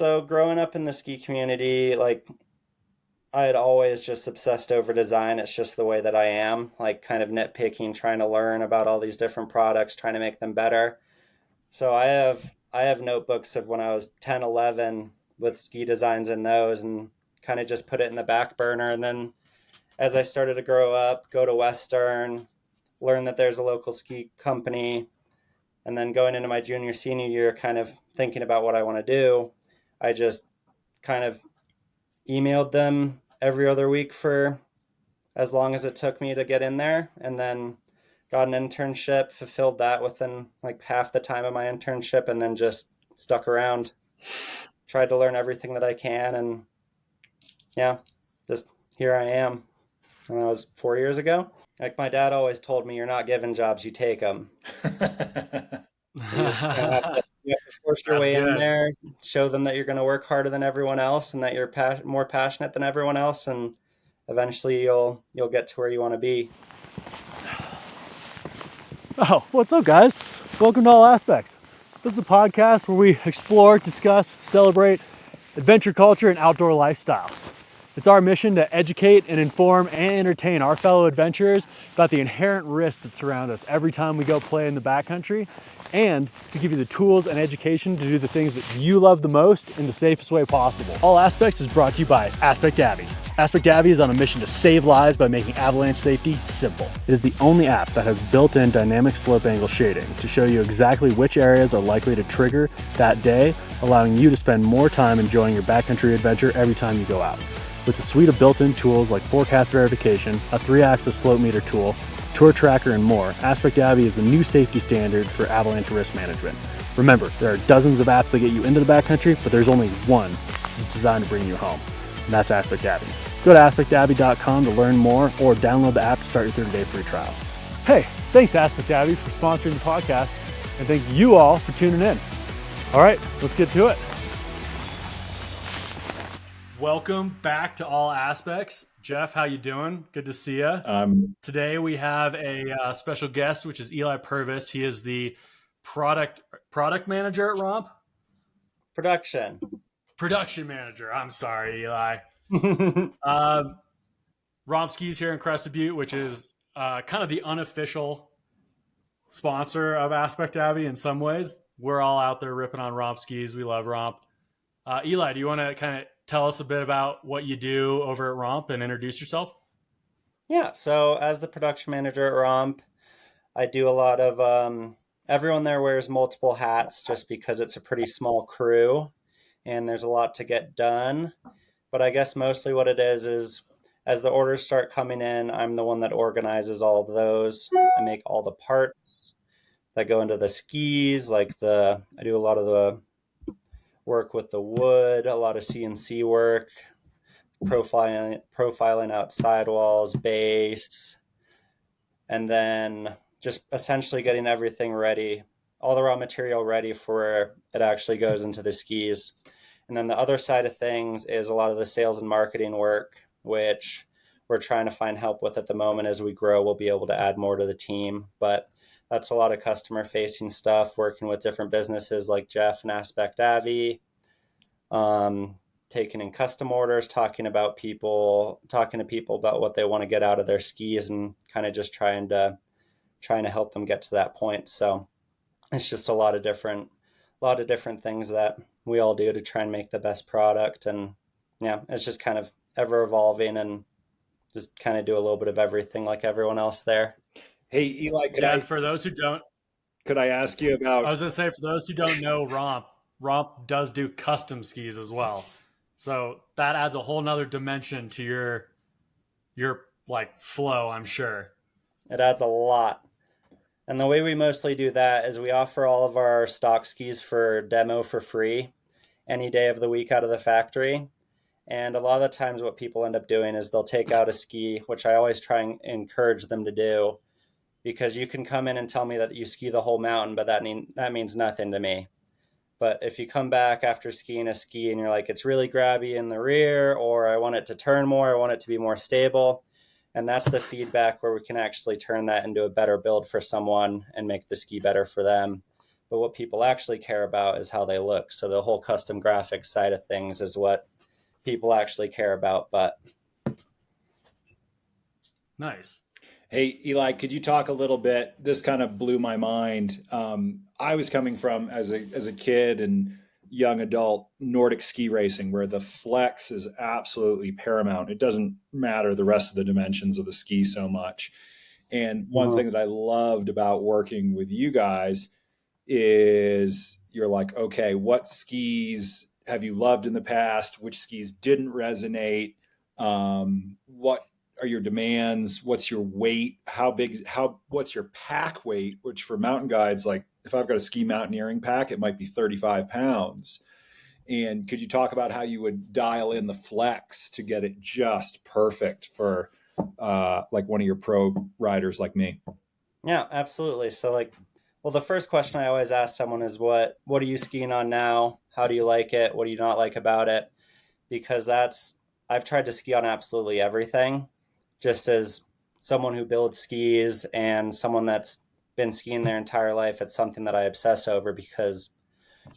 So growing up in the ski community, like I had always just obsessed over design. It's just the way that I am, like kind of nitpicking, trying to learn about all these different products, trying to make them better. So I have notebooks of when I was 10, 11 with ski designs in those and kind of just put it in the back burner. And then as I started to grow up, go to Western, learn that there's a local ski company, and then going into my junior, senior year, kind of thinking about what I want to do, I just kind of emailed them every other week for as long as it took me to get in there, and then got an internship, fulfilled that within like half the time of my internship, and then just stuck around, tried to learn everything that I can, and yeah, just here I am. And that was 4 years ago. Like my dad always told me, you're not given jobs, you take them. You just you have to force your That's way in good. there, show them that you're going to work harder than everyone else and that you're more passionate than everyone else, and eventually you'll get to where you want to be. Oh, what's up, guys? Welcome to All Aspects. This is a podcast where we explore, discuss, celebrate adventure culture and outdoor lifestyle. It's our mission to educate and inform and entertain our fellow adventurers about the inherent risks that surround us every time we go play in the backcountry, and to give you the tools and education to do the things that you love the most in the safest way possible. All Aspects is brought to you by AspectAvy. AspectAvy is on a mission to save lives by making avalanche safety simple. It is the only app that has built-in dynamic slope angle shading to show you exactly which areas are likely to trigger that day, allowing you to spend more time enjoying your backcountry adventure every time you go out. With a suite of built-in tools like forecast verification, a 3-axis slope meter tool, tour tracker, and more, AspectAvy is the new safety standard for avalanche risk management. Remember, there are dozens of apps that get you into the backcountry, but there's only one that's designed to bring you home, and that's AspectAvy. Go to AspectAvy.com to learn more or download the app to start your 30-day free trial. Hey, thanks AspectAvy for sponsoring the podcast, and thank you all for tuning in. All right, let's get to it. Welcome back to All Aspects. Jeff, how you doing? Good to see you. Today we have a special guest, which is Eligh Purvis. He is the product manager at ROMP. Production manager. I'm sorry, Eligh. ROMP Skis here in Crested Butte, which is kind of the unofficial sponsor of AspectAvy in some ways. We're all out there ripping on ROMP Skis. We love ROMP. Eligh, do you want to kind of tell us a bit about what you do over at ROMP and introduce yourself? Yeah, so as the production manager at ROMP, I do a lot of everyone there wears multiple hats just because it's a pretty small crew and there's a lot to get done. But I guess mostly what it is as the orders start coming in, I'm the one that organizes all of those. I make all the parts that go into the skis, I do a lot of the work with the wood, a lot of CNC work, profiling out sidewalls, base, and then just essentially getting everything ready, all the raw material ready for where it actually goes into the skis. And then the other side of things is a lot of the sales and marketing work, which we're trying to find help with at the moment. As we grow, we'll be able to add more to the team, but that's a lot of customer facing stuff, working with different businesses like Jeff and AspectAvy, taking in custom orders, talking to people about what they want to get out of their skis, and kind of just trying to help them get to that point. So it's just a lot of different things that we all do to try and make the best product. And yeah, it's just kind of ever evolving and just kind of do a little bit of everything like everyone else there. Hey, Eligh, Could I ask you about... I was going to say, for those who don't know ROMP does do custom skis as well. So that adds a whole nother dimension to your like flow, I'm sure. It adds a lot. And the way we mostly do that is we offer all of our stock skis for demo for free any day of the week out of the factory. And a lot of the times what people end up doing is they'll take out a ski, which I always try and encourage them to do, because you can come in and tell me that you ski the whole mountain, but that means nothing to me. But if you come back after skiing a ski and you're like, it's really grabby in the rear, or I want it to turn more, I want it to be more stable, and that's the feedback where we can actually turn that into a better build for someone and make the ski better for them. but what people actually care about is how they look. So the whole custom graphics side of things is what people actually care about. But Nice. Hey, Eli, could you talk a little bit? This kind of blew my mind. I was coming from as a kid and young adult Nordic ski racing, where the flex is absolutely paramount. It doesn't matter the rest of the dimensions of the ski so much. And one thing that I loved about working with you guys is you're like, okay, what skis have you loved in the past? Which skis didn't resonate? What are your demands? What's your weight? What's your pack weight? Which for mountain guides, like if I've got a ski mountaineering pack, it might be 35 pounds. And could you talk about how you would dial in the flex to get it just perfect for like one of your pro riders like me? yeah, absolutely. So like, well, the first question I always ask someone is what are you skiing on now? How do you like it? What do you not like about it? Because I've tried to ski on absolutely everything, just as someone who builds skis and someone that's been skiing their entire life. It's something that I obsess over because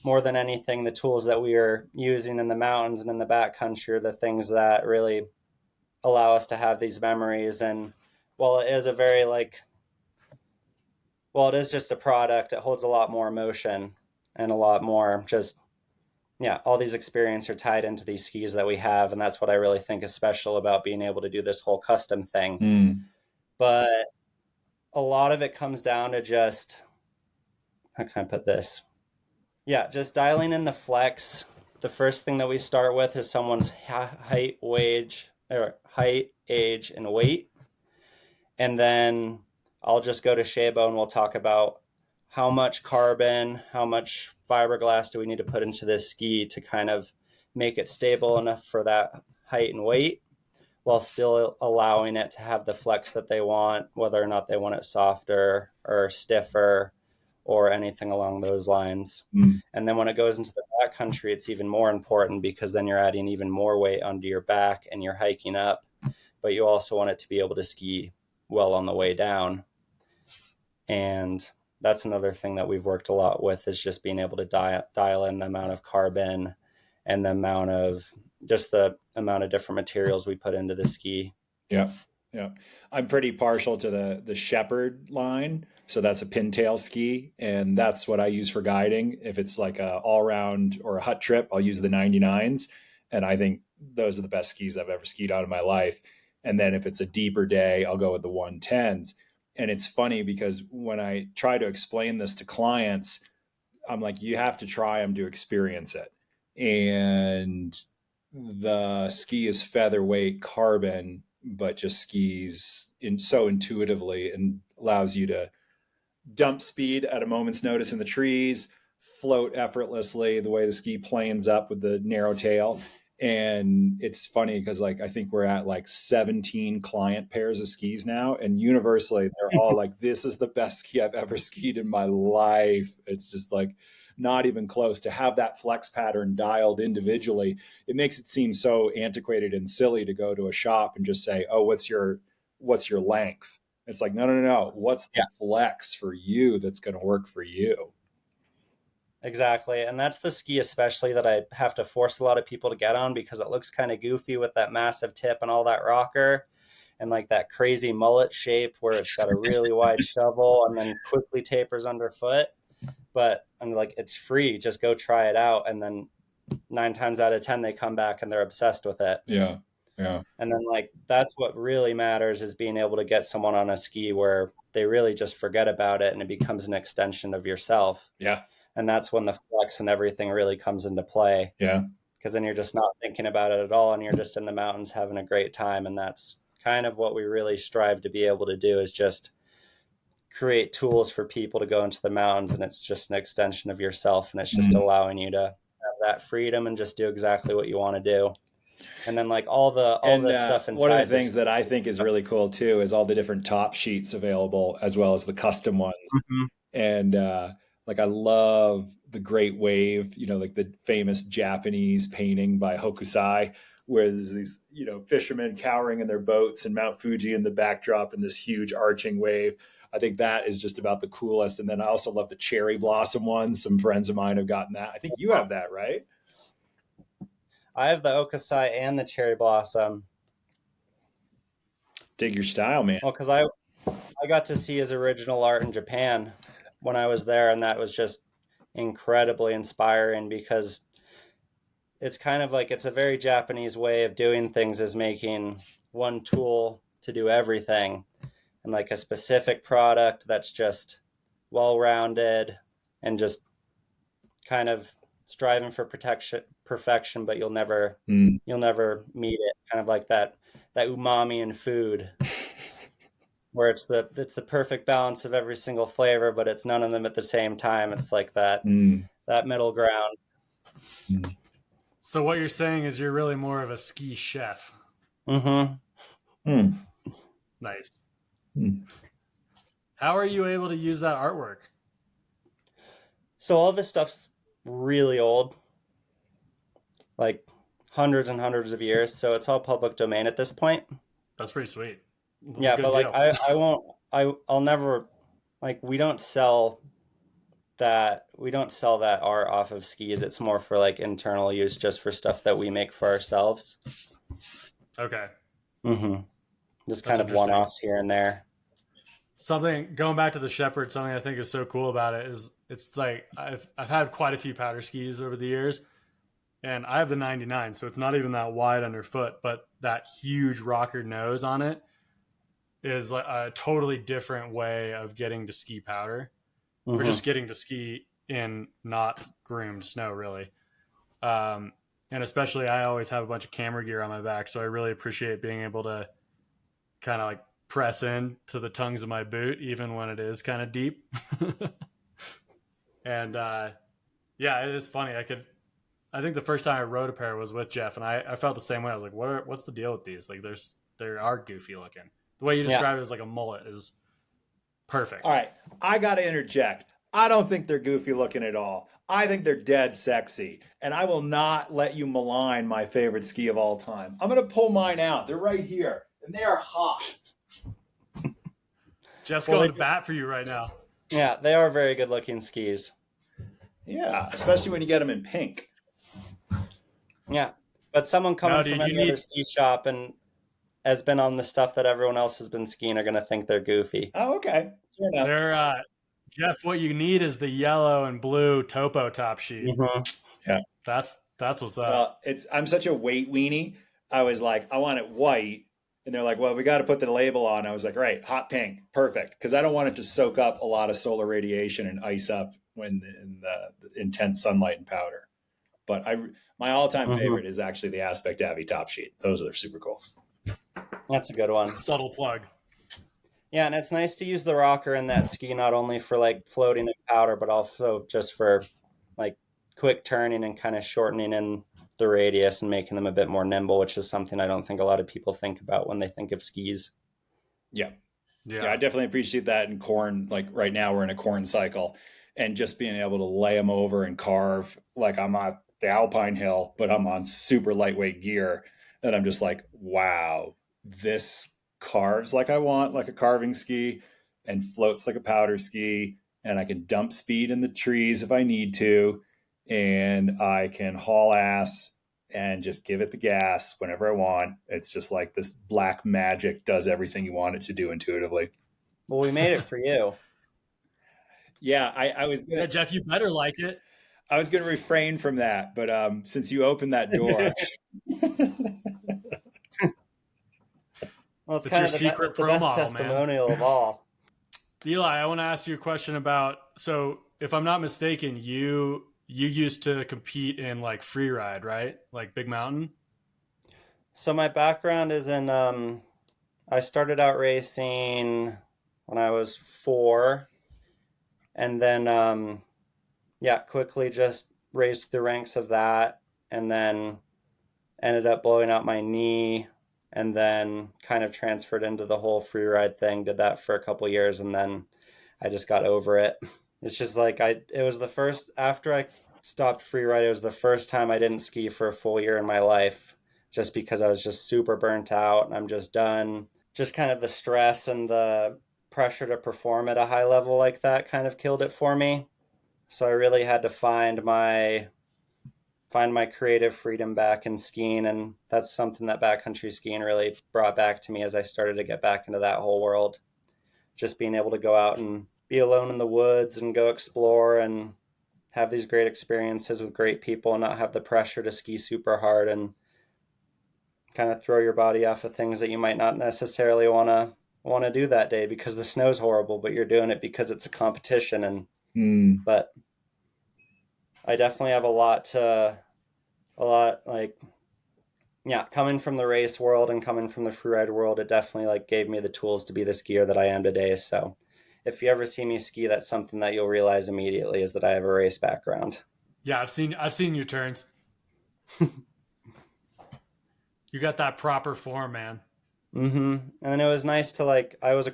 more than anything, the tools that we are using in the mountains and in the backcountry are the things that really allow us to have these memories. And while it is a very like, well, it is just a product, it holds a lot more emotion and a lot more just, yeah, all these experiences are tied into these skis that we have. And that's what I really think is special about being able to do this whole custom thing. But a lot of it comes down to just, how can I put this? Yeah, just dialing in the flex. The first thing that we start with is someone's height, age, and weight. And then I'll just go to Shabo and we'll talk about how much carbon, how much fiberglass do we need to put into this ski to kind of make it stable enough for that height and weight while still allowing it to have the flex that they want, whether or not they want it softer or stiffer or anything along those lines. And then when it goes into the backcountry, it's even more important because then you're adding even more weight onto your back and you're hiking up, but you also want it to be able to ski well on the way down. And that's another thing that we've worked a lot with is just being able to dial in the amount of carbon and the amount of different materials we put into the ski. Yeah. Yeah. I'm pretty partial to the Shepherd line. So that's a pintail ski. And that's what I use for guiding. If it's like a all round or a hut trip, I'll use the 99s. And I think those are the best skis I've ever skied on in my life. And then if it's a deeper day, I'll go with the 110s. And it's funny because when I try to explain this to clients, I'm like, you have to try them to experience it. And the ski is featherweight carbon, but just skis so intuitively and allows you to dump speed at a moment's notice in the trees, float effortlessly the way the ski planes up with the narrow tail. And it's funny because like I think we're at like 17 client pairs of skis now, and universally they're all like, this is the best ski I've ever skied in my life. It's just like not even close. To have that flex pattern dialed individually, it makes it seem so antiquated and silly to go to a shop and just say, oh, what's your length? It's like, no. What's the flex for you that's going to work for you? Exactly. And that's the ski especially that I have to force a lot of people to get on because it looks kind of goofy with that massive tip and all that rocker and like that crazy mullet shape where it's got a really wide shovel and then quickly tapers underfoot. But I'm like, it's free. Just go try it out. And then 9 times out of 10, they come back and they're obsessed with it. Yeah. Yeah. And then like, that's what really matters is being able to get someone on a ski where they really just forget about it and it becomes an extension of yourself. Yeah. And that's when the flex and everything really comes into play. Yeah. Because then you're just not thinking about it at all and you're just in the mountains having a great time. And that's kind of what we really strive to be able to do is just create tools for people to go into the mountains, and it's just an extension of yourself, and it's just allowing you to have that freedom and just do exactly what you want to do. And then like all the stuff inside. One of the things that I think is really cool too is all the different top sheets available as well as the custom ones. And like I love the Great Wave, like the famous Japanese painting by Hokusai, where there's these, fishermen cowering in their boats and Mount Fuji in the backdrop and this huge arching wave. I think that is just about the coolest. And then I also love the cherry blossom ones. Some friends of mine have gotten that. I think you have that, right? I have the Okasai and the cherry blossom. Dig your style, man. Well, because I got to see his original art in Japan when I was there, and that was just incredibly inspiring because it's kind of like it's a very Japanese way of doing things, is making one tool to do everything, and like a specific product that's just well-rounded and just kind of striving for perfection, but you'll never meet it. Kind of like that umami in food, where it's the perfect balance of every single flavor, but it's none of them at the same time. It's like that middle ground. So what you're saying is you're really more of a ski chef. Mm-hmm. Nice. How are you able to use that artwork? So all of this stuff's really old, like hundreds and hundreds of years. So it's all public domain at this point. That's pretty sweet. That's yeah, but like I'll never, like, we don't sell that art off of skis. It's more for like internal use, just for stuff that we make for ourselves. Okay. Just kind of one-offs here and there. Something, going back to the Shepherd, something I think is so cool about it is it's like I've had quite a few powder skis over the years, and I have the 99, so it's not even that wide underfoot, but that huge rocker nose on it is like a totally different way of getting to ski powder, or just getting to ski in not groomed snow, really. And especially, I always have a bunch of camera gear on my back, so I really appreciate being able to kind of like press in to the tongues of my boot, even when it is kind of deep. And yeah, it is funny. I think the first time I rode a pair was with Jeff, and I felt the same way. I was like, what's the deal with these? Like, they are goofy looking. The way you describe it as like a mullet is perfect. All right, I got to interject. I don't think they're goofy looking at all. I think they're dead sexy, and I will not let you malign my favorite ski of all time. I'm going to pull mine out. They're right here, and they are hot. Jeff's going to bat for you right now. Yeah, they are very good looking skis. Yeah, especially when you get them in pink. Yeah, but someone coming from any other ski shop and has been on the stuff that everyone else has been skiing are going to think they're goofy. Oh, okay. Fair enough. They're Jeff, what you need is the yellow and blue topo top sheet. Yeah, that's what's up. Well, I'm such a weight weenie. I was like, I want it white, and they're like, well, we got to put the label on. I was like, right, hot pink, perfect, because I don't want it to soak up a lot of solar radiation and ice up when in the intense sunlight and powder. But my all-time favorite is actually the AspectAvy top sheet. Those are super cool. That's a good one. Subtle plug. Yeah, and it's nice to use the rocker in that ski not only for like floating in powder, but also just for like quick turning and kind of shortening in the radius and making them a bit more nimble, which is something I don't think a lot of people think about when they think of skis. Yeah, I definitely appreciate that in corn. Like right now we're in a corn cycle, and just being able to lay them over and carve, like I'm on the Alpine Hill, but I'm on super lightweight gear. And I'm just like, wow, this carves like I want, like a carving ski, and floats like a powder ski. And I can dump speed in the trees if I need to. And I can haul ass and just give it the gas whenever I want. It's just like this black magic does everything you want it to do intuitively. Well, we made it for you. Yeah, I was gonna. Yeah, Jeff, you better like it. I was going to refrain from that, but since you opened that door. Well, it's kind your of secret the best model, testimonial of all. Eligh, I want to ask you a question about, so if I'm not mistaken, you used to compete in like free ride, right? Like big mountain? So my background is in, I started out racing when I was 4, and then, quickly just raised the ranks of that, and then ended up blowing out my knee, and then kind of transferred into the whole free ride thing, did that for a couple years, and then I just got over it. It's just like, it was the first, after I stopped free ride, it was the first time I didn't ski for a full year in my life, just because I was just super burnt out and I'm just done. Just kind of the stress and the pressure to perform at a high level like that kind of killed it for me. So I really had to find my creative freedom back in skiing, and that's something that backcountry skiing really brought back to me as I started to get back into that whole world. Just being able to go out and be alone in the woods and go explore and have these great experiences with great people and not have the pressure to ski super hard and kind of throw your body off of things that you might not necessarily want to do that day because the snow's horrible, but you're doing it because it's a competition. And but I definitely have a lot like, yeah, coming from the race world and coming from the freeride world, it definitely like gave me the tools to be the skier that I am today. So if you ever see me ski, that's something that you'll realize immediately is that I have a race background. Yeah, I've seen your turns. You got that proper form, man. And then it was nice to like I was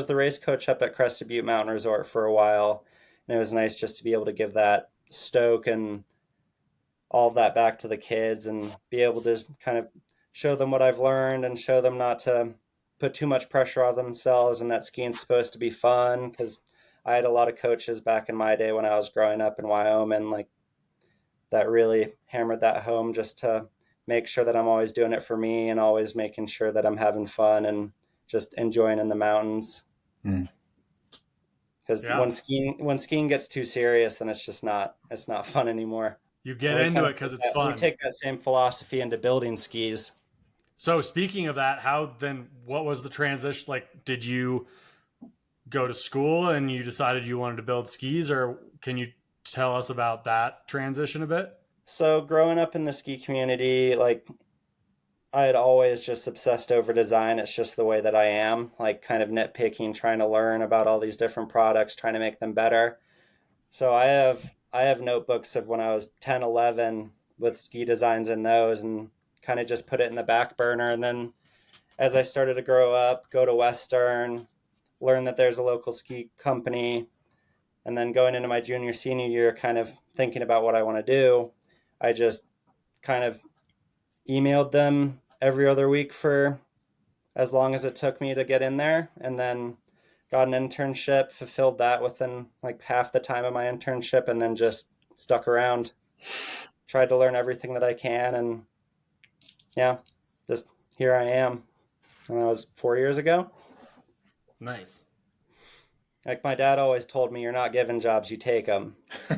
the race coach up at Crested Butte Mountain Resort for a while, and it was nice just to be able to give that stoke and all of that back to the kids and be able to kind of show them what I've learned and show them not to put too much pressure on themselves and that skiing's supposed to be fun, because I had a lot of coaches back in my day when I was growing up in Wyoming like that really hammered that home just to make sure that I'm always doing it for me and always making sure that I'm having fun and just enjoying in the mountains. Mm. Because Yeah, when skiing gets too serious, then it's not fun anymore. you get And into it because it's we fun. take that same philosophy into building skis. So speaking of that, what was the transition? Like, did you go to school and you decided you wanted to build skis, or can you tell us about that transition a bit? So growing up in the ski community, like I had always just obsessed over design. It's just the way that I am, like kind of nitpicking, trying to learn about all these different products, trying to make them better. So I have notebooks of when I was 10, 11 with ski designs in those and kind of just put it in the back burner. And then as I started to grow up, go to Western, learn that there's a local ski company, and then going into my junior, senior year, kind of thinking about what I want to do, I just kind of emailed them every other week for as long as it took me to get in there. And then got an internship, fulfilled that within like half the time of my internship, and then just stuck around, tried to learn everything that I can. And yeah, just here I am. And that was 4 years ago. Nice. Like my dad always told me, you're not given jobs, you take them. You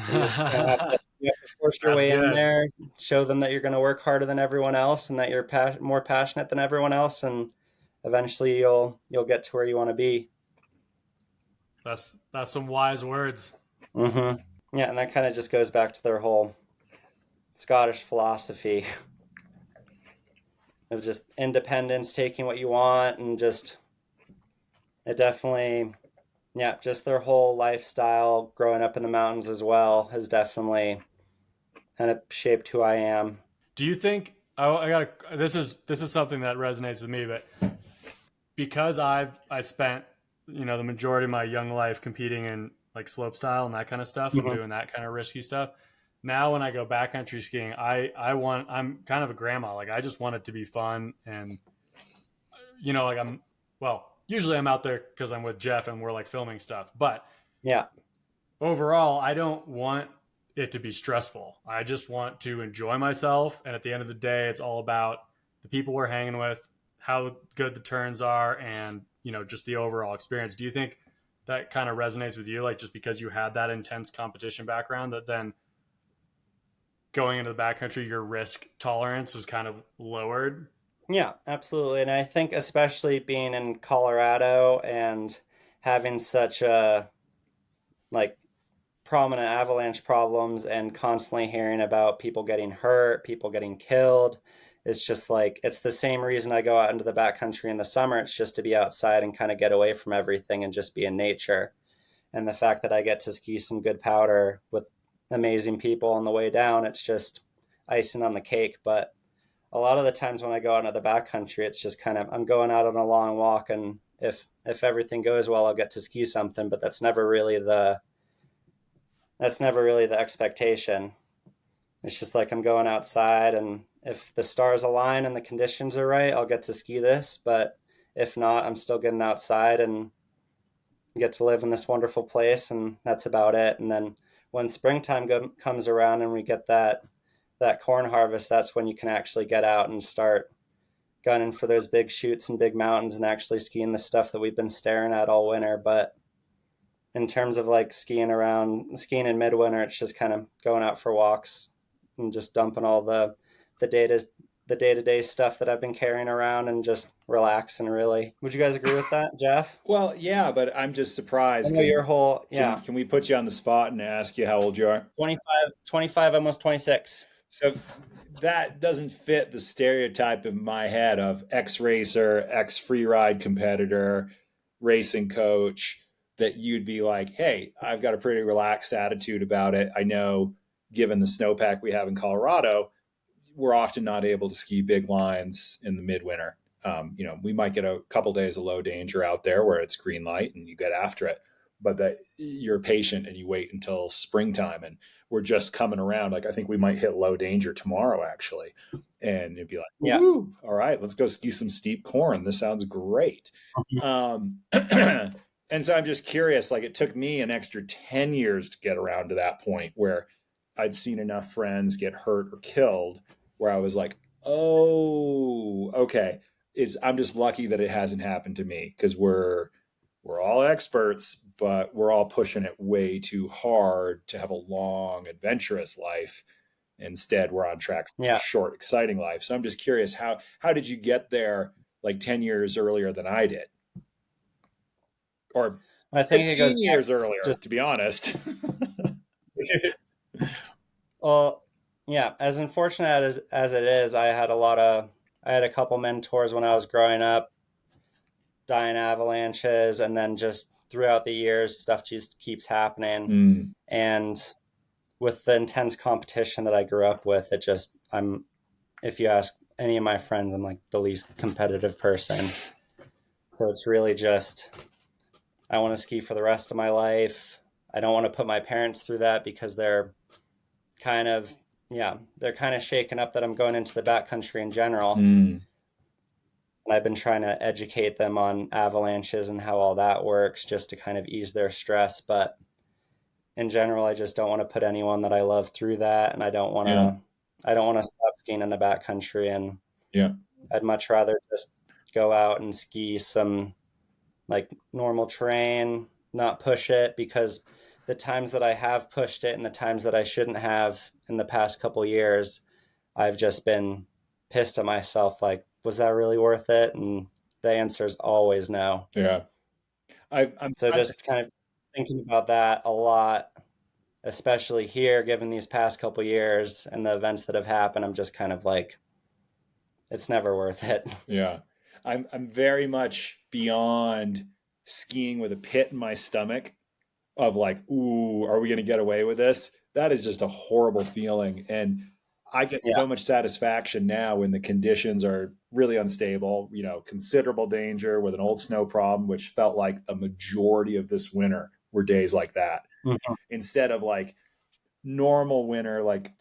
just you have to force your That's way in good. there, show them that you're going to work harder than everyone else and that you're more passionate than everyone else, and eventually you'll get to where you want to be. That's some wise words. Yeah, and that kind of just goes back to their whole Scottish philosophy of just independence, taking what you want, and just it definitely, yeah, just their whole lifestyle growing up in the mountains as well has definitely kind of shaped who I am. Do you think I got this is something that resonates with me, but because I spent the majority of my young life competing in like slope style and that kind of stuff and Mm-hmm. doing that kind of risky stuff. Now when I go backcountry skiing, I'm kind of a grandma. Like I just want it to be fun and like usually I'm out there because I'm with Jeff and we're like filming stuff. But Yeah, overall, I don't want it to be stressful. I just want to enjoy myself. And at the end of the day, it's all about the people we're hanging with, how good the turns are, and, just the overall experience. Do you think that kind of resonates with you? Like, just because you had that intense competition background, that then going into the backcountry, your risk tolerance is kind of lowered? yeah, absolutely. And I think especially being in Colorado and having such a like prominent avalanche problems and constantly hearing about people getting hurt, people getting killed. It's just like it's the same reason I go out into the backcountry in the summer. It's just to be outside and kind of get away from everything and just be in nature. And the fact that I get to ski some good powder with amazing people on the way down, it's just icing on the cake. But a lot of the times when I go out into the backcountry, it's just kind of I'm going out on a long walk, and if everything goes well, I'll get to ski something. But that's never really the expectation. It's just like I'm going outside, and if the stars align and the conditions are right, I'll get to ski this. But If not, I'm still getting outside and get to live in this wonderful place, and that's about it. And then when springtime comes around and we get that corn harvest, that's when you can actually get out and start gunning for those big chutes and big mountains and actually skiing the stuff that we've been staring at all winter. But in terms of like skiing in midwinter, it's just kind of going out for walks and just dumping all the data the day-to-day stuff that I've been carrying around and just relaxing, really. Would you guys agree with that, Jeff? Well, yeah, but I'm just I surprised know because your whole, can yeah, can we put you on the spot and ask you how old you are? 25, almost 26. So that doesn't fit the stereotype in my head of ex racer, ex free ride competitor, racing coach, that you'd be like, hey, I've got a pretty relaxed attitude about it. I know, given the snowpack we have in Colorado, we're often not able to ski big lines in the midwinter. We might get a couple days of low danger out there where it's green light and you get after it, but that you're patient and you wait until springtime. And we're just coming around. Like, I think we might hit low danger tomorrow, actually. And it'd be like, Yeah. woo, all right, let's go ski some steep corn. This sounds great. And so I'm just curious, like, it took me an extra 10 years to get around to that point where I'd seen enough friends get hurt or killed where I was like, oh, okay. I'm just lucky that it hasn't happened to me, because we're all experts, but we're all pushing it way too hard to have a long, adventurous life. Instead, we're on track for a Yeah. short, exciting life. So I'm just curious, how did you get there like 10 years earlier than I did? Or I think it goes 15 years earlier, just, to be honest. well, yeah, as unfortunate as it is, I had a couple mentors when I was growing up, dying avalanches, and then just throughout the years, stuff just keeps happening. And with the intense competition that I grew up with, if you ask any of my friends, I'm like the least competitive person. So it's really just, I want to ski for the rest of my life. I don't want to put my parents through that because kind of, they're kind of shaken up that I'm going into the backcountry in general. And I've been trying to educate them on avalanches and how all that works just to kind of ease their stress. But in general, I just don't want to put anyone that I love through that. And I don't want to stop skiing in the backcountry. And I'd much rather just go out and ski some like normal terrain, not push it, because the times that I have pushed it and the times that I shouldn't have in the past couple years, I've just been pissed at myself. Like, was that really worth it? And the answer is always no. Yeah. So just kind of thinking about that a lot, especially here, given these past couple years and the events that have happened. I'm just kind of like, it's never worth it. Yeah. I'm very much beyond skiing with a pit in my stomach of like, ooh, are we going to get away with this? That is just a horrible feeling. And I get so much satisfaction now when the conditions are really unstable, considerable danger with an old snow problem, which felt like the majority of this winter were days like that. Mm-hmm. Instead of like normal winter, like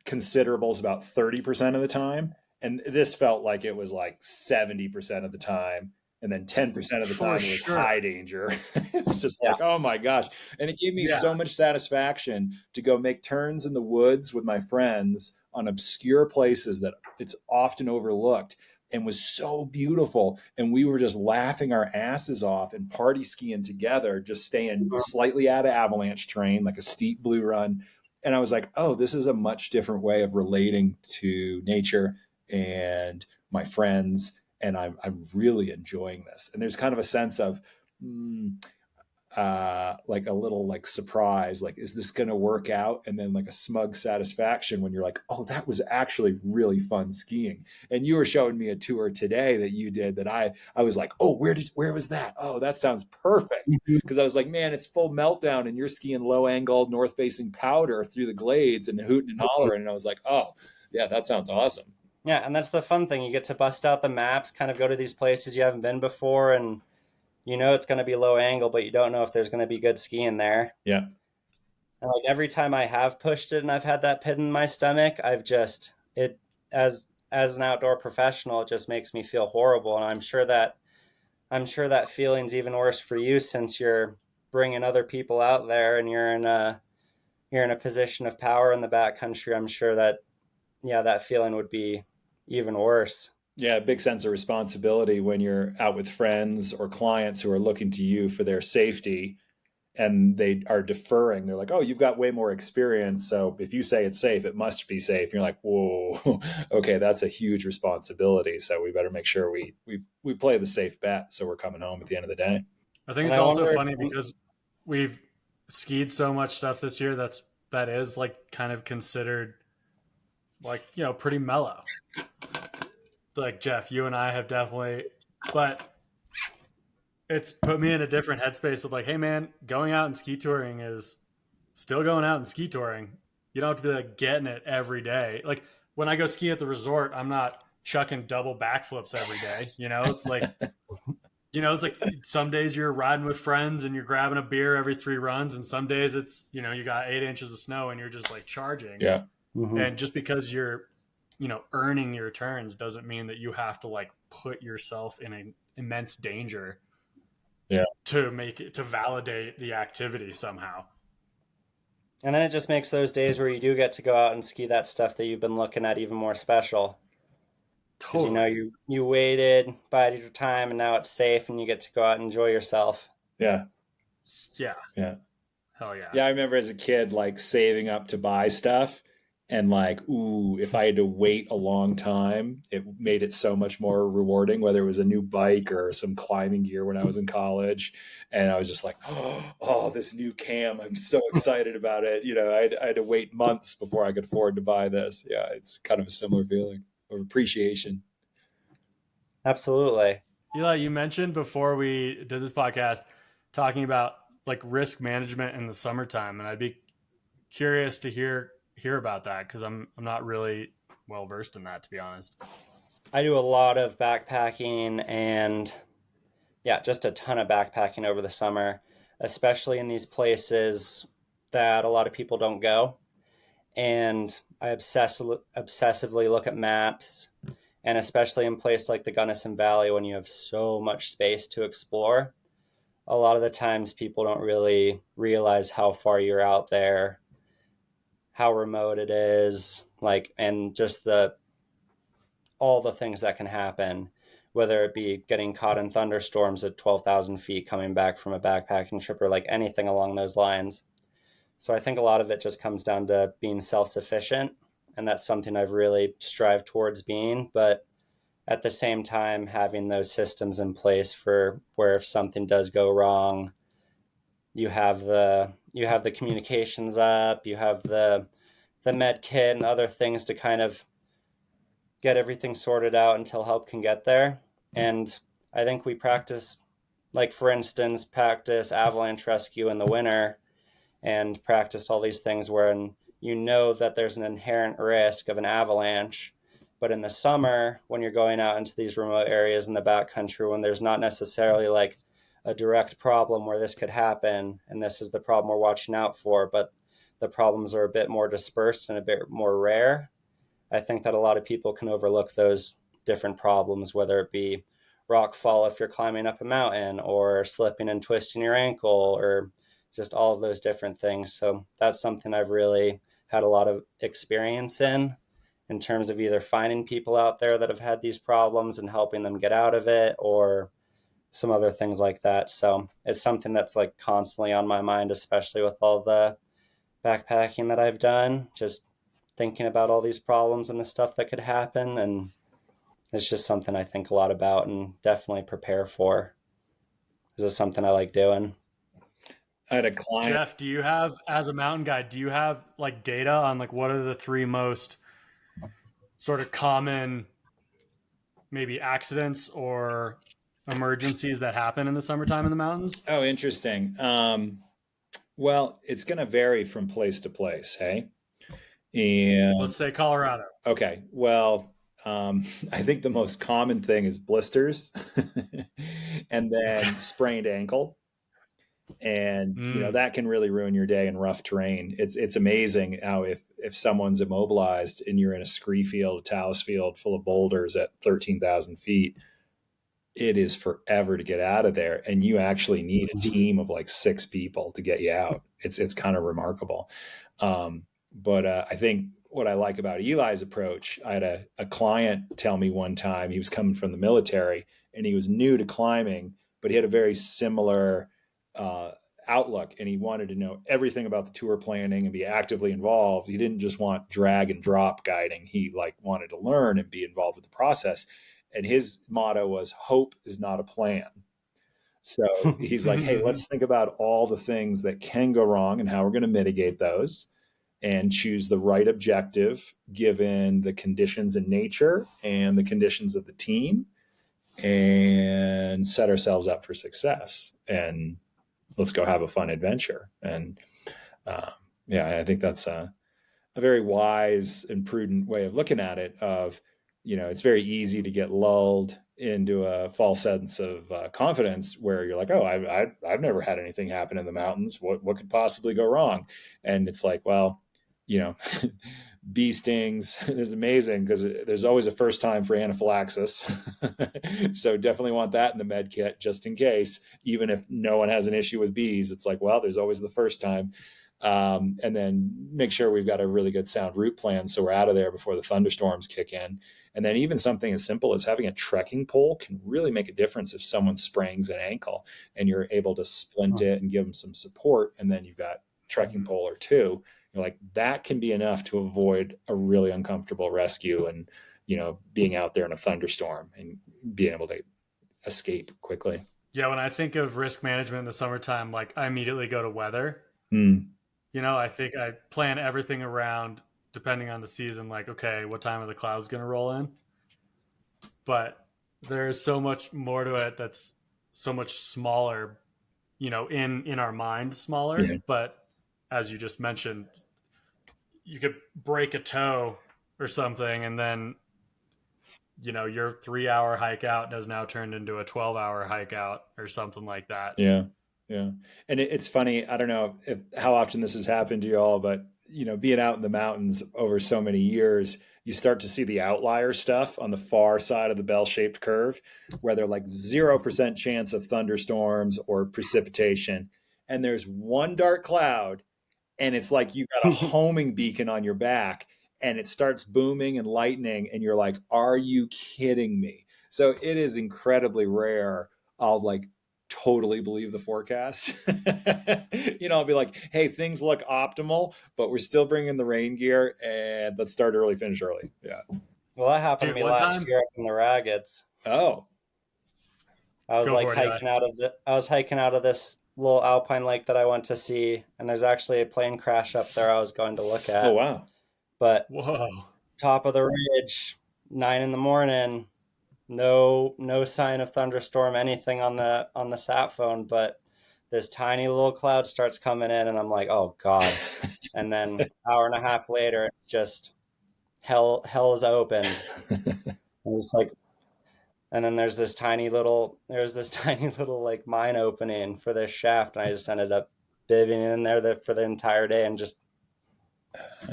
considerables about 30% of the time. And this felt like it was like 70% of the time. And then 10% of the time it was high danger. It's just like, oh my gosh. And it gave me so much satisfaction to go make turns in the woods with my friends on obscure places that it's often overlooked, and was so beautiful. And we were just laughing our asses off and party skiing together, just staying slightly out of avalanche terrain, like a steep blue run. And I was like, oh, this is a much different way of relating to nature and my friends. And I'm really enjoying this. And there's kind of a sense of like a little like surprise, like, is this going to work out? And then like a smug satisfaction when you're like, oh, that was actually really fun skiing. And you were showing me a tour today that you did that I was like, oh, where was that? Oh, that sounds perfect. Because I was like, man, it's full meltdown and you're skiing low angle north facing powder through the glades and hooting and hollering. And I was like, oh yeah, that sounds awesome. Yeah, and that's the fun thing. You get to bust out the maps, kind of go to these places you haven't been before, and it's going to be low angle, but you don't know if there's going to be good skiing there. Yeah. And like every time I have pushed it and I've had that pit in my stomach, as an outdoor professional, it just makes me feel horrible. And I'm sure that I'm sure that feeling's even worse for you since you're bringing other people out there and you're in a position of power in the backcountry. I'm sure that, yeah, that feeling would be even worse. Yeah, a big sense of responsibility when you're out with friends or clients who are looking to you for their safety, and they are deferring. They're like, "Oh, you've got way more experience, so if you say it's safe, it must be safe." And you're like, "Whoa, okay, that's a huge responsibility. So we better make sure we play the safe bet, so we're coming home at the end of the day." I think And it's I also wonder if, funny because we've skied so much stuff this year that is like kind of considered like, you know, pretty mellow. Like Jeff, you and I have definitely, but it's put me in a different headspace of like, hey man, going out and ski touring is still going out and ski touring. You don't have to be like getting it every day. Like when I go ski at the resort, I'm not chucking double backflips every day. It's like some days you're riding with friends and you're grabbing a beer every 3 runs, and some days it's, you got 8 inches of snow and you're just like charging. Yeah. Mhm. And just because you're, earning your turns doesn't mean that you have to like put yourself in an immense danger Yeah. to validate the activity somehow. And then it just makes those days where you do get to go out and ski that stuff that you've been looking at even more special. Because Totally. you waited, bided your time, and now it's safe, and you get to go out and enjoy yourself. Yeah. Yeah. Yeah. Hell yeah. Yeah, I remember as a kid like saving up to buy stuff, and like, ooh, if I had to wait a long time, it made it so much more rewarding, whether it was a new bike or some climbing gear when I was in college. And I was just like, oh, this new cam, I'm so excited about it. I had to wait months before I could afford to buy this. Yeah, it's kind of a similar feeling of appreciation. Absolutely. Eligh, you mentioned before we did this podcast talking about like risk management in the summertime, and I'd be curious to hear about that because I'm not really well versed in that, to be honest. I do a lot of backpacking and, yeah, just a ton of backpacking over the summer, especially in these places that a lot of people don't go. And I obsessively look at maps, and especially in places like the Gunnison Valley when you have so much space to explore. A lot of the times people don't really realize how far you're out there, how remote it is, like, and just all the things that can happen, whether it be getting caught in thunderstorms at 12,000 feet coming back from a backpacking trip or like anything along those lines. So I think a lot of it just comes down to being self-sufficient, and that's something I've really strived towards being, but at the same time having those systems in place for where if something does go wrong, you have the communications up, you have the med kit and other things to kind of get everything sorted out until help can get there. And I think we practice, like for instance, practice avalanche rescue in the winter and practice all these things wherein you know that there's an inherent risk of an avalanche. But in the summer, when you're going out into these remote areas in the backcountry, when there's not necessarily like a direct problem where this could happen, and this is the problem we're watching out for, but the problems are a bit more dispersed and a bit more rare, I think that a lot of people can overlook those different problems, whether it be rock fall if you're climbing up a mountain, or slipping and twisting your ankle, or just all of those different things. So that's something I've really had a lot of experience in terms of either finding people out there that have had these problems and helping them get out of it, or some other things like that. So it's something that's like constantly on my mind, especially with all the backpacking that I've done, just thinking about all these problems and the stuff that could happen. And it's just something I think a lot about and definitely prepare for. This is something I like doing. I had a client. Jeff, do you have, as a mountain guide, do you have like data on like what are the three most sort of common maybe accidents or emergencies that happen in the summertime in the mountains? Oh, interesting. Well, it's going to vary from place to place. Hey. And Let's say Colorado. okay, well, I think the most common thing is blisters, and Okay. then sprained ankle, and Mm. that can really ruin your day in rough terrain. It's amazing how if someone's immobilized and you're in a scree field, a talus field full of boulders at 13,000 feet, it is forever to get out of there. And you actually need a team of like 6 people to get you out. It's kind of remarkable. But I think what I like about Eli's approach, I had a client tell me one time, he was coming from the military and he was new to climbing, but he had a very similar outlook, and he wanted to know everything about the tour planning and be actively involved. He didn't just want drag and drop guiding. He like wanted to learn and be involved with the process. And his motto was, hope is not a plan. So he's like, hey, let's think about all the things that can go wrong and how we're going to mitigate those and choose the right objective given the conditions in nature and the conditions of the team, and set ourselves up for success. And let's go have a fun adventure. And yeah, I think that's a very wise and prudent way of looking at it. Of, it's very easy to get lulled into a false sense of confidence where you're like, oh, I've never had anything happen in the mountains. What could possibly go wrong? And it's like, well, bee stings is amazing because there's always a first time for anaphylaxis. So definitely want that in the med kit just in case, even if no one has an issue with bees. It's like, well, there's always the first time. And then make sure we've got a really good sound route plan so we're out of there before the thunderstorms kick in. And then even something as simple as having a trekking pole can really make a difference if someone sprains an ankle and you're able to splint it and give them some support. And then you've got a trekking pole or two. Like that can be enough to avoid a really uncomfortable rescue and, being out there in a thunderstorm and being able to escape quickly. Yeah. When I think of risk management in the summertime, like I immediately go to weather. I think I plan everything around, depending on the season, like, okay, what time are the clouds going to roll in? But there's so much more to it that's so much smaller, in our mind, smaller. Yeah. But as you just mentioned, you could break a toe or something, and then, your 3-hour hike out has now turned into a 12-hour hike out or something like that. Yeah. Yeah. And it's funny. I don't know how often this has happened to you all, but, being out in the mountains over so many years, you start to see the outlier stuff on the far side of the bell-shaped curve where they're like 0% chance of thunderstorms or precipitation. And there's one dark cloud, and it's like you've got a homing beacon on your back, and it starts booming and lightning, and you're like, are you kidding me? So it is incredibly rare. I'll like totally believe the forecast. I'll be like, hey, things look optimal, but we're still bringing the rain gear, and let's start early, finish early. Yeah. Well, that happened to me last year up in the Raggeds. Oh. I was hiking out of this little alpine lake that I went to see, and there's actually a plane crash up there I was going to look at. Oh, wow. But top of the ridge, 9 a.m, no sign of thunderstorm, anything on the sat phone, but this tiny little cloud starts coming in, and I'm like, oh God. And then an hour and a half later, it's just hell is open. It's like, and then there's this tiny little like mine opening for this shaft, and I just ended up bivvying in there for the entire day, and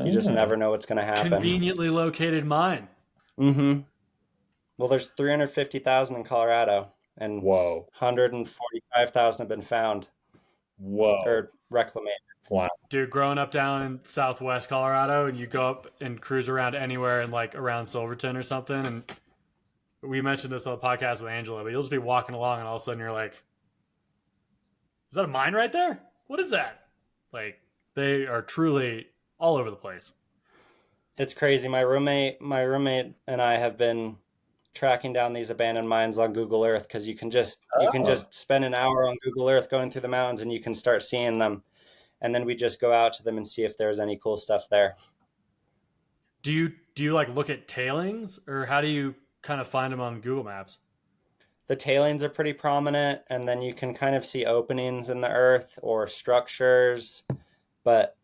you just never know what's going to happen. Conveniently located mine. Mm-hmm. Well, there's 350,000 in Colorado, and 145,000 have been found. Whoa. Or reclamated. Wow. Dude, growing up down in Southwest Colorado, and you go up and cruise around anywhere in like around Silverton or something, and we mentioned this on the podcast with Angela, but you'll just be walking along and all of a sudden you're like, is that a mine right there? What is that? Like, they are truly all over the place. It's crazy. My roommate and I have been tracking down these abandoned mines on Google Earth, because you can just spend an hour on Google Earth going through the mountains and you can start seeing them. And then we just go out to them and see if there's any cool stuff there. Do you like look at tailings, or how do you kind of find them on Google Maps? The tailings are pretty prominent, and then you can kind of see openings in the earth or structures. But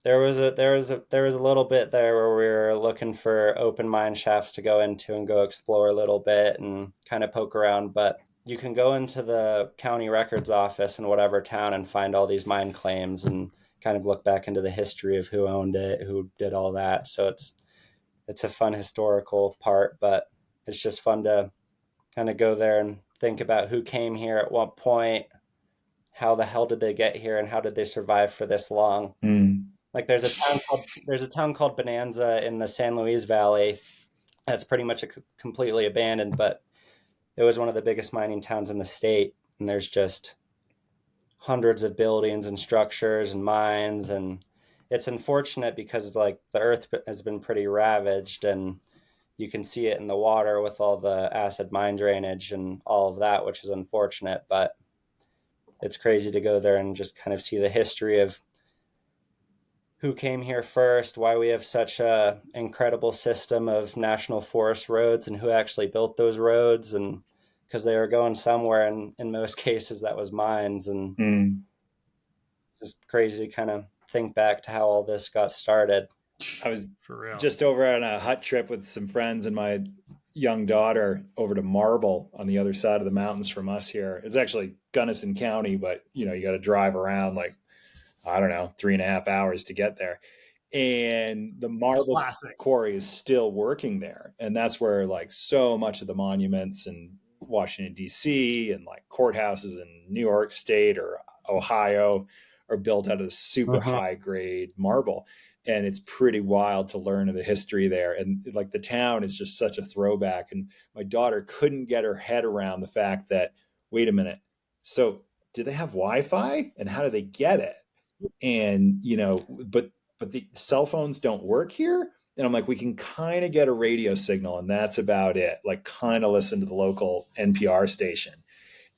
there was a little bit there where we were looking for open mine shafts to go into and go explore a little bit and kind of poke around. But you can go into the county records office in whatever town and find all these mine claims and kind of look back into the history of who owned it, who did all that. So it's a fun historical part, but it's just fun to kind of go there and think about who came here at what point, how the hell did they get here, and how did they survive for this long. Like there's a town called Bonanza in the San Luis Valley that's pretty much completely abandoned, but it was one of the biggest mining towns in the state, and there's just hundreds of buildings and structures and mines, and it's unfortunate because like the earth has been pretty ravaged, and you can see it in the water with all the acid mine drainage and all of that, which is unfortunate, but it's crazy to go there and just kind of see the history of who came here first, why we have such a incredible system of national forest roads, and who actually built those roads, and because they were going somewhere, and in most cases that was mines. And it's just crazy to kind of think back to how all this got started. I was For real. just over on a hut trip with some friends and my young daughter over to Marble on the other side of the mountains from us here. It's actually Gunnison County, but you got to drive around like, I don't know, 3.5 hours to get there. And the marble quarry is still working there. And that's where like so much of the monuments in Washington, D.C. and like courthouses in New York State or Ohio are built out of super high grade marble. And it's pretty wild to learn of the history there. And like the town is just such a throwback. And my daughter couldn't get her head around the fact that, wait a minute, so do they have Wi-Fi and how do they get it? And, but the cell phones don't work here. And I'm like, we can kind of get a radio signal and that's about it. Like kind of listen to the local NPR station.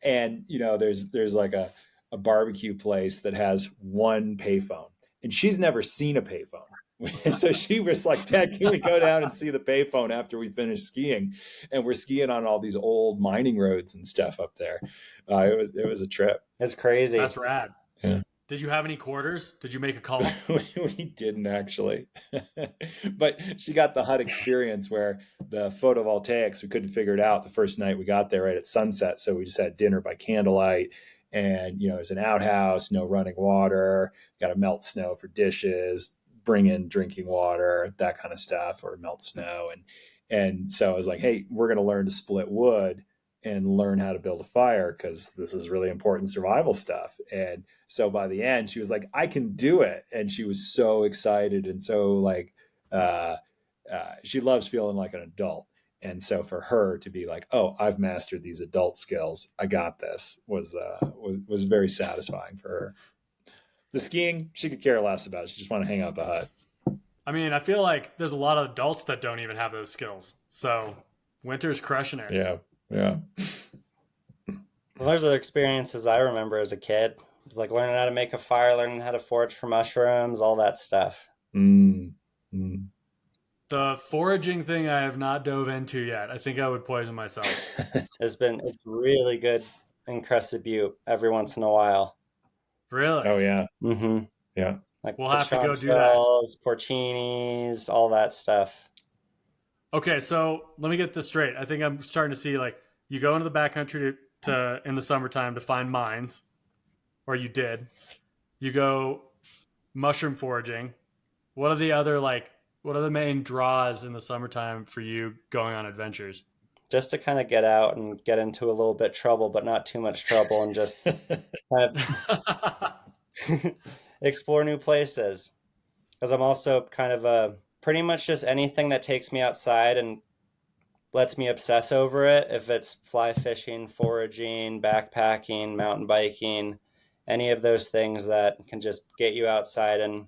And, there's like a barbecue place that has one payphone and she's never seen a payphone. So she was like, Dad, can we go down and see the payphone after we finish skiing? And we're skiing on all these old mining roads and stuff up there. It was a trip. It's crazy. That's rad. Yeah. Did you have any quarters? Did you make a call? We didn't actually. But she got the hut experience where the photovoltaics, we couldn't figure it out the first night we got there right at sunset. So we just had dinner by candlelight. And, there's an outhouse, no running water, got to melt snow for dishes, bring in drinking water, that kind of stuff, or melt snow. And so I was like, hey, we're going to learn to split wood and learn how to build a fire because this is really important survival stuff. And so by the end, she was like, I can do it. And she was so excited. And so like, she loves feeling like an adult. And so for her to be like, oh, I've mastered these adult skills, I got this, was very satisfying for her. The skiing, she could care less about. She just want to hang out the hut. I mean, I feel like there's a lot of adults that don't even have those skills. So Winter's crushing it. Yeah. Yeah. Well, those are the experiences I remember as a kid. It was like learning how to make a fire, learning how to forage for mushrooms, all that stuff. The foraging thing I have not dove into yet. I think I would poison myself. It's really good in Crested Butte every once in a while. Really? Oh yeah. Mm-hmm. Yeah. Like we'll have to go do that. Porcinis, all that stuff. Okay, so let me get this straight. I think I'm starting to see like you go into the backcountry to in the summertime to find mines, or you did. You go mushroom foraging. What are the main draws in the summertime for you going on adventures? Just to kind of get out and get into a little bit trouble, but not too much trouble, and just kind of explore new places. Because I'm also kind of pretty much just anything that takes me outside and lets me obsess over it. If it's fly fishing, foraging, backpacking, mountain biking, any of those things that can just get you outside and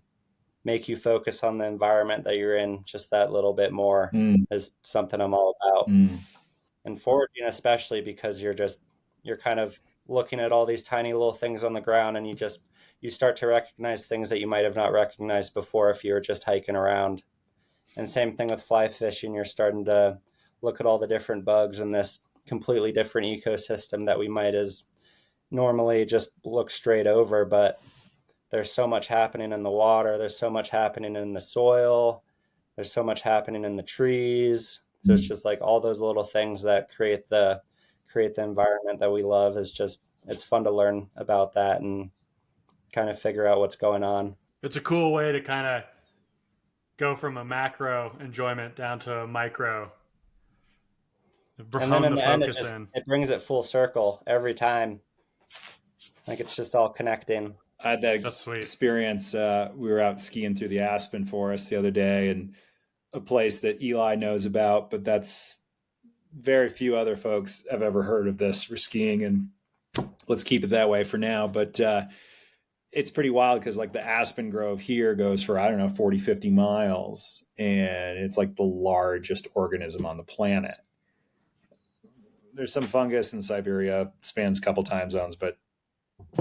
make you focus on the environment that you're in just that little bit more is something I'm all about. And foraging especially, because you're kind of looking at all these tiny little things on the ground, and you start to recognize things that you might have not recognized before if you were just hiking around. And same thing with fly fishing. You're starting to look at all the different bugs in this completely different ecosystem that we might as normally just look straight over, but there's so much happening in the water. There's so much happening in the soil. There's so much happening in the trees. So it's just like all those little things that create the environment that we love. It's fun to learn about that and kind of figure out what's going on. It's a cool way to kind of go from a macro enjoyment down to a micro. And then Hone in the the end, focus in. it brings it full circle every time. Like it's just all connecting. I had that That's sweet. experience. We were out skiing through the aspen forest the other day, and a place that Eligh knows about, but that's very few other folks have ever heard of this for skiing, and let's keep it that way for now. But it's pretty wild because like the aspen grove here goes for, I don't know, 40, 50 miles, and it's like the largest organism on the planet. There's some fungus in Siberia, spans a couple time zones, but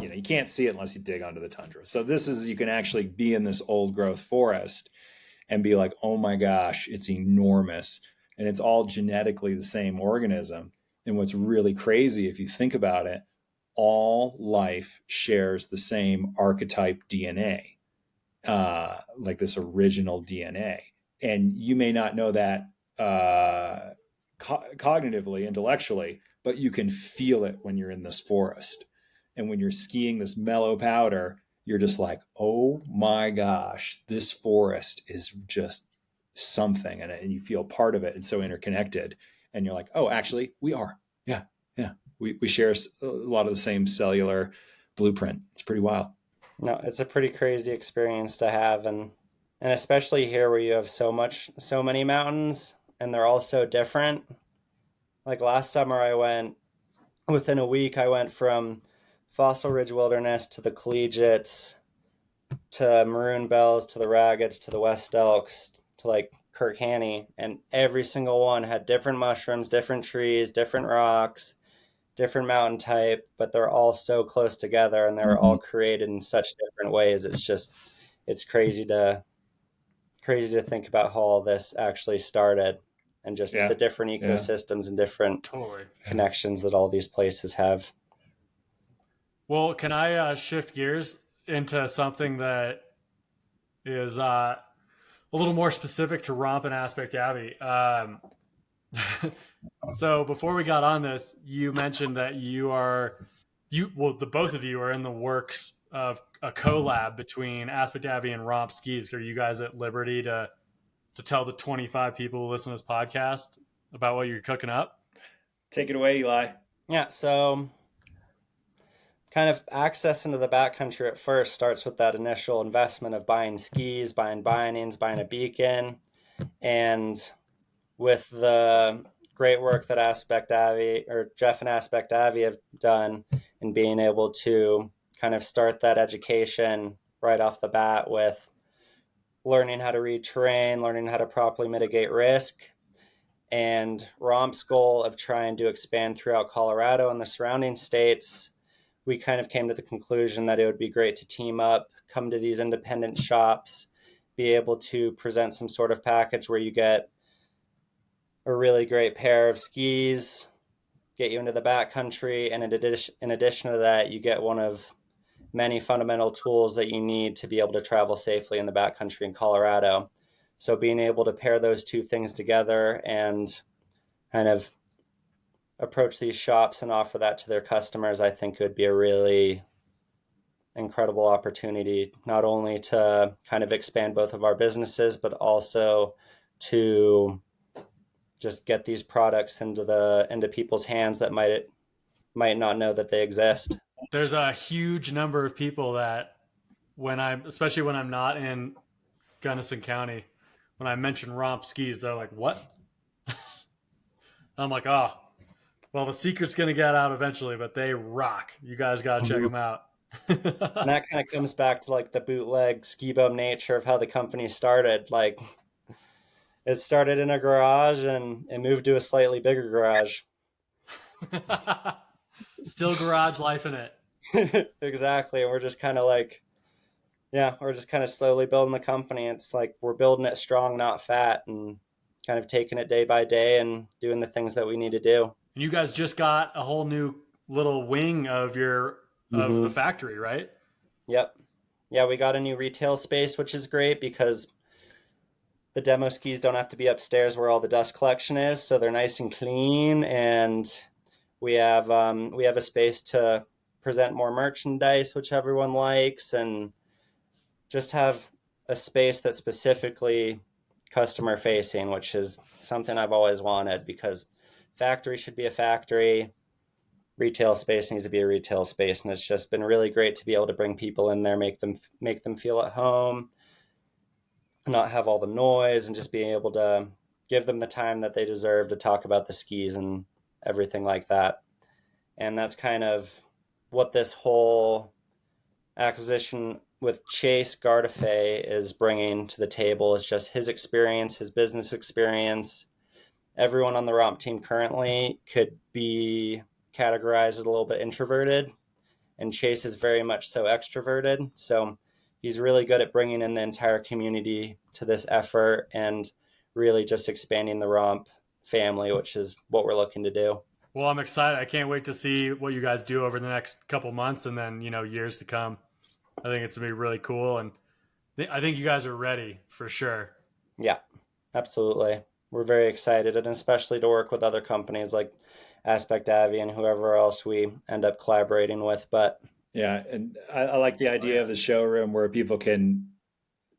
you can't see it unless you dig onto the tundra. So this is, you can actually be in this old growth forest and be like, oh my gosh, it's enormous. And it's all genetically the same organism. And what's really crazy, if you think about it, all life shares the same archetype DNA, like this original DNA. And you may not know that cognitively, intellectually, but you can feel it when you're in this forest. And when you're skiing this mellow powder, you're just like, oh my gosh, this forest is just something. And you feel part of it and so interconnected. And you're like, oh, actually, we are. Yeah, yeah. We share a lot of the same cellular blueprint. It's pretty wild. No, it's a pretty crazy experience to have, and especially here where you have so many mountains and they're all so different. Like last summer I went, within a week I went from Fossil Ridge Wilderness to the Collegiates to Maroon Bells to the Raggeds to the West Elks to like Kirkhanny, and every single one had different mushrooms, different trees, different rocks, different mountain type, but they're all so close together and they were all created in such different ways. It's crazy to think about how all this actually started, and just Yeah. the different Yeah. ecosystems and different Totally. connections that all these places have. Well, can I shift gears into something that is a little more specific to ROMP and AspectAvy? So before we got on this, you mentioned that the both of you are in the works of a collab between AspectAvy and ROMP Skis. Are you guys at liberty to tell the 25 people who listen to this podcast about what you're cooking up? Take it away, Eligh. Yeah, so kind of access into the backcountry at first starts with that initial investment of buying skis, buying bindings, buying a beacon. And with the great work that AspectAvy or Jeff and AspectAvy have done in being able to kind of start that education right off the bat with learning how to read terrain, learning how to properly mitigate risk, and ROMP's goal of trying to expand throughout Colorado and the surrounding states, we kind of came to the conclusion that it would be great to team up, come to these independent shops, be able to present some sort of package where you get a really great pair of skis, get you into the backcountry, and in addition to that, you get one of many fundamental tools that you need to be able to travel safely in the backcountry in Colorado. So being able to pair those two things together and kind of approach these shops and offer that to their customers, I think would be a really incredible opportunity, not only to kind of expand both of our businesses, but also to just get these products into people's hands that might not know that they exist. There's a huge number of people that especially when I'm not in Gunnison County, when I mention ROMP Skis, they're like, what? I'm like, oh, well, the secret's going to get out eventually, but they rock. You guys got to check them out. And that kind of comes back to like the bootleg ski bum nature of how the company started. Like it started in a garage and it moved to a slightly bigger garage. Still garage life in it. Exactly. And we're just kind of like, yeah, we're just kind of slowly building the company. It's like we're building it strong, not fat, and kind of taking it day by day and doing the things that we need to do. And you guys just got a whole new little wing of the factory, right? Yep. Yeah, we got a new retail space, which is great because the demo skis don't have to be upstairs where all the dust collection is, so they're nice and clean. And we have a space to present more merchandise, which everyone likes, and just have a space that's specifically customer facing, which is something I've always wanted, because factory should be a factory, retail space needs to be a retail space, and it's just been really great to be able to bring people in there, make them feel at home, not have all the noise, and just being able to give them the time that they deserve to talk about the skis and everything like that. And that's kind of what this whole acquisition with Chase Gardefay is bringing to the table, is just his experience, his business experience. Everyone on the ROMP team currently could be categorized as a little bit introverted, and Chase is very much so extroverted. So he's really good at bringing in the entire community to this effort and really just expanding the ROMP family, which is what we're looking to do. Well, I'm excited. I can't wait to see what you guys do over the next couple months and then, years to come. I think it's going to be really cool. And I think you guys are ready for sure. Yeah, absolutely. We're very excited, and especially to work with other companies like AspectAvy and whoever else we end up collaborating with. But Yeah, and I like the idea of the showroom where people can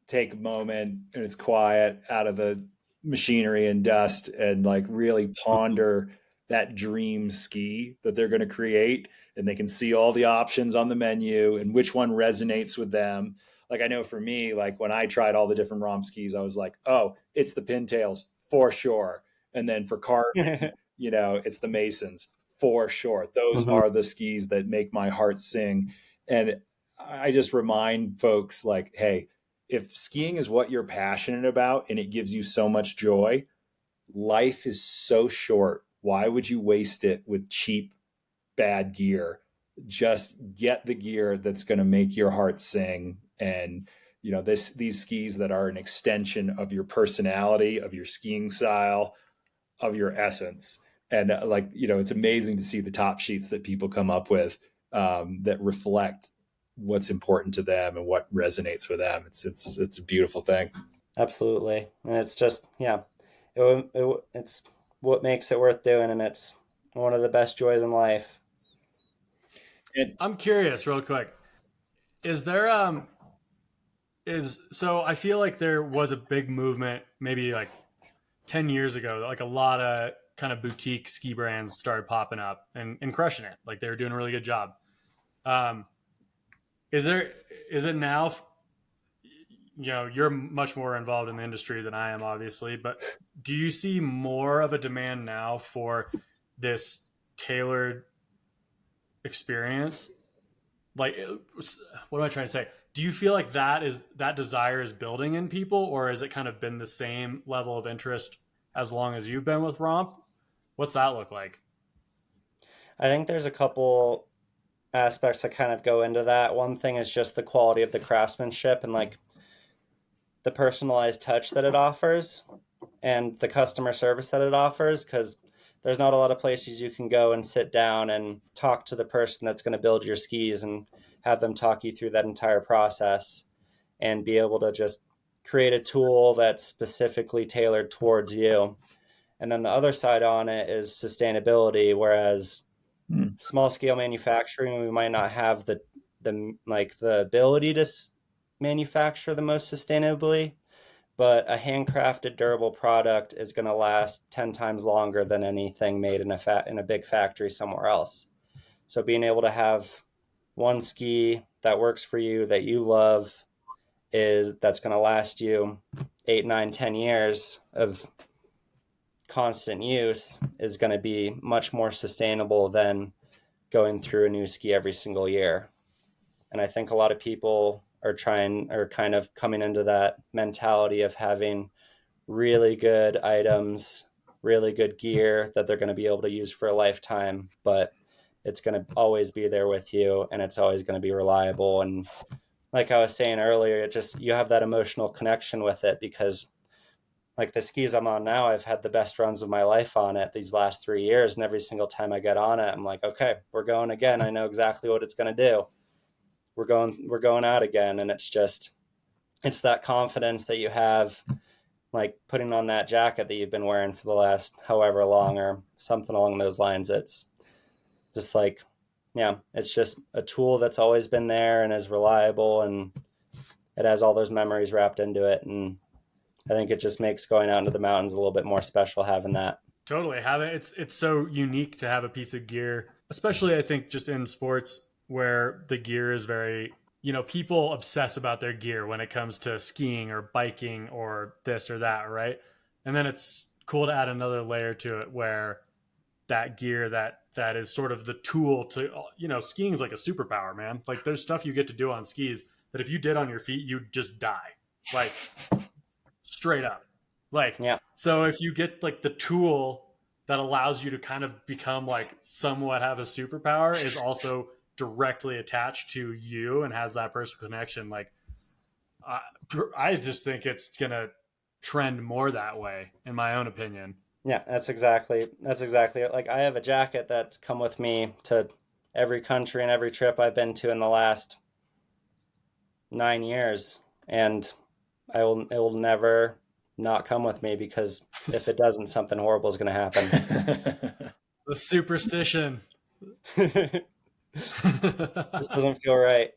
take a moment and it's quiet out of the machinery and dust and like really ponder that dream ski that they're going to create, and they can see all the options on the menu and which one resonates with them. Like I know for me, like when I tried all the different ROMP skis, I was like, oh, it's the pintails for sure. And then for carving, it's the Masons for sure. Those Mhm. are the skis that make my heart sing. And I just remind folks like, hey, if skiing is what you're passionate about and it gives you so much joy, life is so short. Why would you waste it with cheap, bad gear? Just get the gear that's going to make your heart sing. And these skis that are an extension of your personality, of your skiing style, of your essence. And it's amazing to see the top sheets that people come up with that reflect what's important to them and what resonates with them. It's a beautiful thing. Absolutely. And it's just, yeah, it's what makes it worth doing, and it's one of the best joys in life. And I'm curious real quick. Is there is so I feel like there was a big movement maybe like 10 years ago, like a lot of kind of boutique ski brands started popping up and crushing it. Like they were doing a really good job. Um, is it now, you're much more involved in the industry than I am, obviously, but do you see more of a demand now for this tailored experience? Like, what am I trying to say? Do you feel like that desire is building in people, or has it kind of been the same level of interest as long as you've been with ROMP? What's that look like? I think there's a couple aspects that kind of go into that. One thing is just the quality of the craftsmanship and like the personalized touch that it offers and the customer service that it offers, because there's not a lot of places you can go and sit down and talk to the person that's going to build your skis and have them talk you through that entire process and be able to just create a tool that's specifically tailored towards you. And then the other side on it is sustainability, whereas small scale manufacturing, we might not have the ability to manufacture the most sustainably, but a handcrafted durable product is going to last 10 times longer than anything made in a big factory somewhere else. So being able to have one ski that works for you, that you love, that's going to last you 8, 9, 10 years of constant use is going to be much more sustainable than going through a new ski every single year. And I think a lot of people are kind of coming into that mentality of having really good items, really good gear that they're going to be able to use for a lifetime, but it's going to always be there with you and it's always going to be reliable. And like I was saying earlier, you have that emotional connection with it, because like the skis I'm on now, I've had the best runs of my life on it these last 3 years. And every single time I get on it, I'm like, okay, we're going again. I know exactly what it's going to do. We're going out again. And it's that confidence that you have, like putting on that jacket that you've been wearing for the last however long or something along those lines. It's just like, yeah, it's just a tool that's always been there and is reliable, and it has all those memories wrapped into it. And I think it just makes going out into the mountains a little bit more special having that. Totally. It's so unique to have a piece of gear, especially I think just in sports where the gear is very, people obsess about their gear when it comes to skiing or biking or this or that, right? And then it's cool to add another layer to it where that gear that is sort of the tool to, skiing is like a superpower, man. Like there's stuff you get to do on skis that if you did on your feet, you'd just die. Like straight up. Like, Yeah. so if you get like the tool that allows you to kind of become like somewhat have a superpower is also directly attached to you and has that personal connection. Like, I just think it's going to trend more that way in my own opinion. Yeah, that's exactly it. Like I have a jacket that's come with me to every country and every trip I've been to in the last 9 years, and it will never not come with me, because if it doesn't, something horrible is going to happen. The superstition. This doesn't feel right.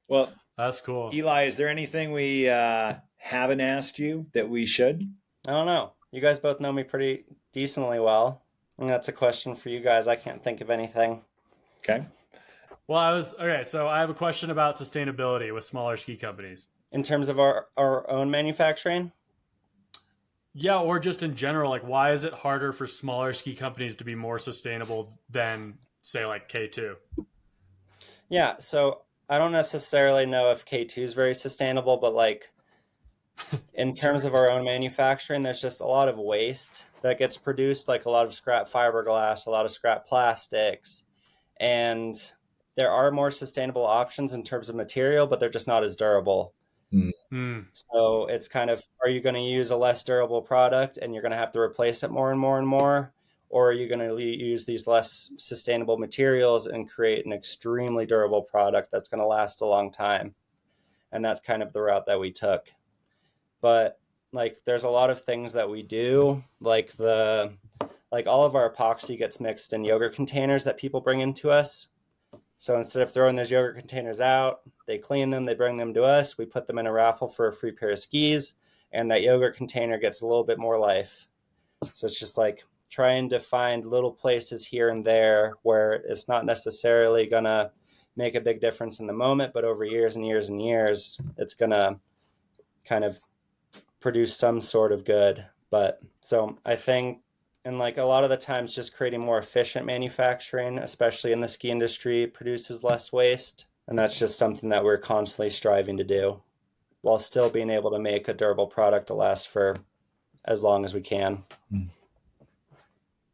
Well, that's cool. Eligh, is there anything we haven't asked you that we should? I don't know. You guys both know me pretty decently well, and that's a question for you guys. I can't think of anything. Okay. Well, so I have a question about sustainability with smaller ski companies. In terms of our own manufacturing? Yeah, or just in general, like why is it harder for smaller ski companies to be more sustainable than, say, like K2? Yeah, so I don't necessarily know if K2 is very sustainable, but like in terms of our own manufacturing, there's just a lot of waste that gets produced, like a lot of scrap fiberglass, a lot of scrap plastics, and there are more sustainable options in terms of material, but they're just not as durable. So it's kind of, are you going to use a less durable product and you're going to have to replace it more and more and more? Or are you going to use these less sustainable materials and create an extremely durable product that's going to last a long time? And that's kind of the route that we took. But like, there's a lot of things that we do, like all of our epoxy gets mixed in yogurt containers that people bring into us. So instead of throwing those yogurt containers out, they clean them, they bring them to us, we put them in a raffle for a free pair of skis, and that yogurt container gets a little bit more life. So it's just like trying to find little places here and there where it's not necessarily going to make a big difference in the moment, but over years and years and years, it's going to kind of produce some sort of good. But so I think, and like a lot of the times just creating more efficient manufacturing, especially in the ski industry, produces less waste. And that's just something that we're constantly striving to do while still being able to make a durable product that lasts for as long as we can.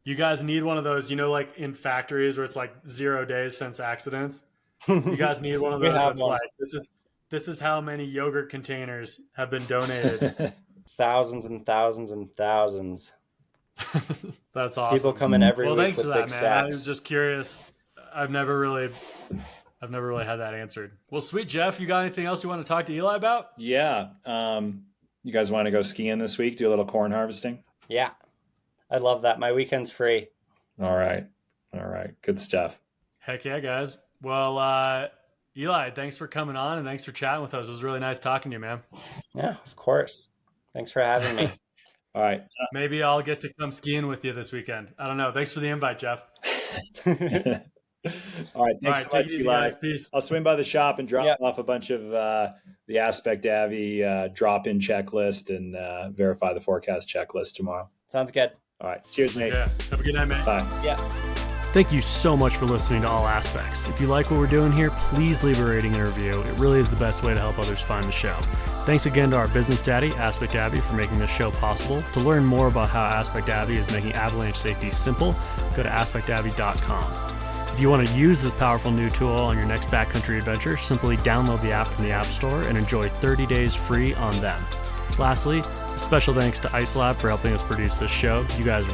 You guys need one of those, like in factories where it's like 0 days since accidents. You guys need one of those that's like, this is how many yogurt containers have been donated. Thousands and thousands and thousands. That's awesome. People come in every week thanks with for that, big man. stacks. I was just curious. I've never really had that answered. Well, sweet, Jeff, you got anything else you want to talk to Eligh about? Yeah. You guys want to go skiing this week? Do a little corn harvesting? Yeah. I love that. My weekend's free. All right. Good stuff. Heck yeah, guys. Well, Eligh, thanks for coming on and thanks for chatting with us. It was really nice talking to you, man. Yeah, of course. Thanks for having me. All right. Maybe I'll get to come skiing with you this weekend. I don't know. Thanks for the invite, Jeff. All right. Thanks so much, Eligh. Peace. I'll swing by the shop and drop off a bunch of the AspectAvy drop-in checklist and verify the forecast checklist tomorrow. Sounds good. All right. Cheers, mate. Yeah. Have a good night, mate. Bye. Yeah. Thank you so much for listening to All Aspects. If you like what we're doing here, please leave a rating and review. It really is the best way to help others find the show. Thanks again to our business daddy, AspectAvy, for making this show possible. To learn more about how AspectAvy is making avalanche safety simple, go to aspectavy.com. If you want to use this powerful new tool on your next backcountry adventure, simply download the app from the App Store and enjoy 30 days free on them. Lastly, special thanks to Ice Lab for helping us produce this show. You guys rock.